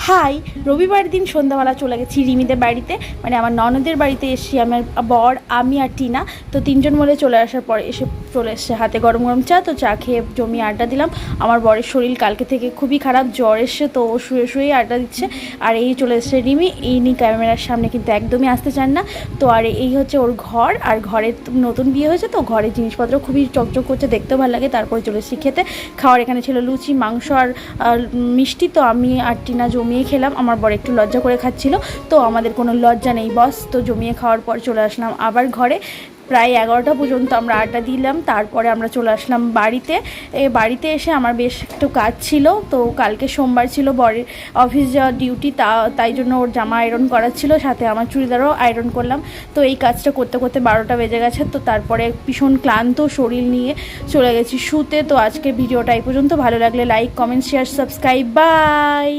High, রবিবার দিন সন্ধ্যাবেলা চলে গেছি রিমিদের বাড়িতে, মানে আমার ননদের বাড়িতে এসেছি। আমার বর, আমি আর টিনা, তো তিনজন মিলে চলে আসার পরে চলে এসছে হাতে গরম গরম চা। তো চা খেয়ে জমিয়ে আড্ডা দিলাম। আমার বরের শরীর কালকে থেকে খুবই খারাপ, জ্বর এসছে, তো ও শুয়ে শুয়েই আড্ডা দিচ্ছে। আর এই চলে এসছে রিমি, ইনি ক্যামেরার সামনে কিন্তু একদমই আসতে চান না। তো আর এই হচ্ছে ওর ঘর, আর ঘরের নতুন বিয়ে হয়েছে, তো ঘরের জিনিসপত্র খুবই চকচক করছে, দেখতেও ভালো লাগে। তারপরে চলে এসেছি খেতে। খাওয়ার এখানে ছিল লুচি, মাংস আর মিষ্টি। তো আমি আর টিনা জমিয়ে খেলাম, আমার বর একটু লজ্জা করে খাচ্ছিল। তো আমাদের কোনো লজ্জা নেই বস। তো জমিয়ে খাওয়ার পর চলে আসলাম আবার ঘরে। প্রায় 11টা পর্যন্ত আমরা আড্ডা দিলাম। তারপরে আমরা চলে আসলাম বাড়িতে। বাড়িতে এসে আমার বেশ একটু কাজ ছিল। তো কালকে সোমবার ছিল, বরের অফিস যাওয়ার ডিউটি, তাই জন্য ওর জামা আয়রন করার ছিল, সাথে আমার চুড়িদারও আয়রন করলাম। তো এই কাজটা করতে করতে 12টা বেজে গেছে। তো তারপরে ভীষণ ক্লান্ত শরীর নিয়ে চলে গেছি শুতে। তো আজকের ভিডিওটা এই পর্যন্ত। ভালো লাগলে like, comment, share, subscribe. By.